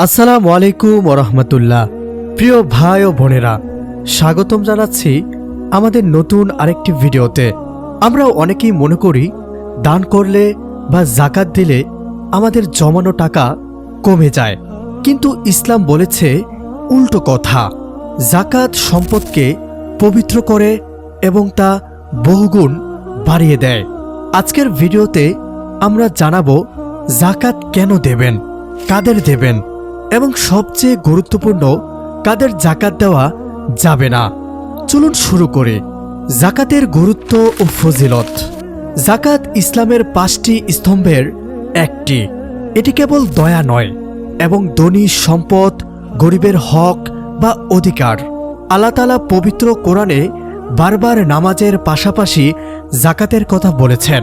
আসসালামু আলাইকুম ওরহমতুল্লাহ। প্রিয় ভাই ও বোনেরা, স্বাগতম জানাচ্ছি আমাদের নতুন আরেকটি ভিডিওতে। আমরা অনেকেই মনে করি দান করলে বা জাকাত দিলে আমাদের জমানো টাকা কমে যায়, কিন্তু ইসলাম বলেছে উল্টো কথা। জাকাত সম্পদকে পবিত্র করে এবং তা বহুগুণ বাড়িয়ে দেয়। আজকের ভিডিওতে আমরা জানাবো জাকাত কেন দেবেন, কাদের দেবেন এবং সবচেয়ে গুরুত্বপূর্ণ কাদের জাকাত দেওয়া যাবে না। চলুন শুরু করি। জাকাতের গুরুত্ব ও ফজিলত। জাকাত ইসলামের 5টি স্তম্ভের একটি। এটি কেবল দয়া নয় এবং ধনী, সম্পদ, গরিবের হক বা অধিকার। আল্লাহ তাআলা পবিত্র কোরআনে বারবার নামাজের পাশাপাশি জাকাতের কথা বলেছেন।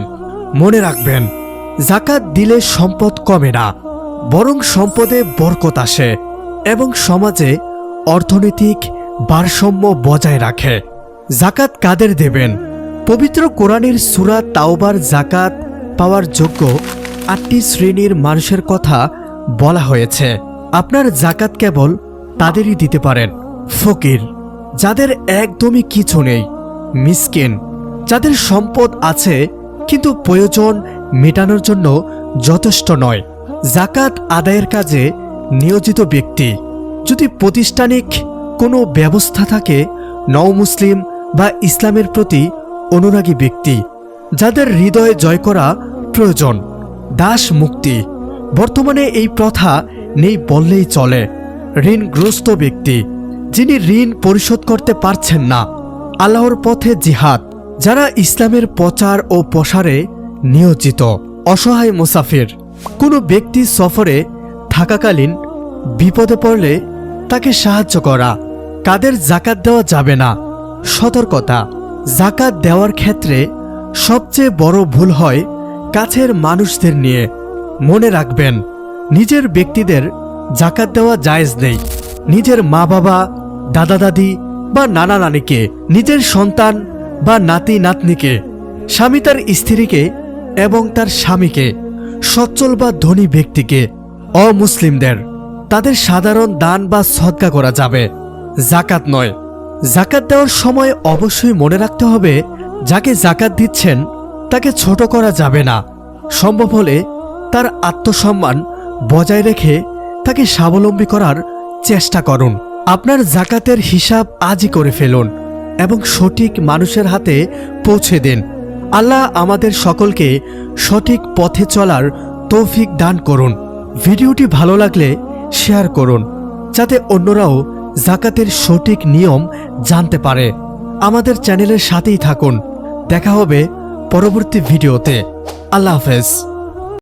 মনে রাখবেন, জাকাত দিলে সম্পদ কমে না, বরং সম্পদে বরকত আসে এবং সমাজে অর্থনৈতিক ভারসাম্য বজায় রাখে। জাকাত কাদের দেবেন? পবিত্র কোরআনের সূরা তাওবার জাকাত পাওয়ার যোগ্য 8টি শ্রেণীর মানুষের কথা বলা হয়েছে। আপনার জাকাত কেবল তাদেরই দিতে পারেন: ফকির, যাদের একদমই কিছু নেই; মিসকিন, যাদের সম্পদ আছে কিন্তু প্রয়োজন মেটানোর জন্য যথেষ্ট নয়; জাকাত আদায়ের কাজে নিয়োজিত ব্যক্তি, যদি প্রাতিষ্ঠানিক কোনো ব্যবস্থা থাকে; নও-মুসলিম বা ইসলামের প্রতি অনুরাগী ব্যক্তি, যাদের হৃদয়ে জয় করা প্রয়োজন; দাস মুক্তি, বর্তমানে এই প্রথা নেই বললেই চলে; ঋণগ্রস্ত ব্যক্তি, যিনি ঋণ পরিশোধ করতে পারছেন না; আল্লাহর পথে জিহাদ, যারা ইসলামের প্রচার ও প্রসারে নিয়োজিত; অসহায় মুসাফির, কোনো ব্যক্তি সফরে থাকাকালীন বিপদে পড়লে তাকে সাহায্য করা। কাদের জাকাত দেওয়া যাবে না? সতর্কতা: জাকাত দেওয়ার ক্ষেত্রে সবচেয়ে বড় ভুল হয় কাছের মানুষদের নিয়ে। মনে রাখবেন, নিজের ব্যক্তিদের জাকাত দেওয়া জায়েজ নেই। নিজের মা বাবা, দাদা দাদি বা নানা নানিকে, নিজের সন্তান বা নাতি নাতনিকে, স্বামী তার স্ত্রীকে এবং তার স্বামীকে, সচ্ছল বা ধনী ব্যক্তিকে, অমুসলিমদের, তাদের সাধারণ দান বা সদকা করা যাবে, জাকাত নয়। জাকাত দেওয়ার সময় অবশ্যই মনে রাখতে হবে, যাকে জাকাত দিচ্ছেন তাকে ছোট করা যাবে না। সম্ভব হলে তার আত্মসম্মান বজায় রেখে তাকে স্বাবলম্বী করার চেষ্টা করুন। আপনার জাকাতের হিসাব আজই করে ফেলুন এবং সঠিক মানুষের হাতে পৌঁছে দিন। আল্লাহ আমাদের সকলকে সঠিক পথে চলার তৌফিক দান করুন। ভিডিওটি ভালো লাগলে শেয়ার করুন, যাতে অন্যরাও জাকাতের সঠিক নিয়ম জানতে পারে। আমাদের চ্যানেলের সাথেই থাকুন। দেখা হবে পরবর্তী ভিডিওতে। আল্লাহ হাফেজ।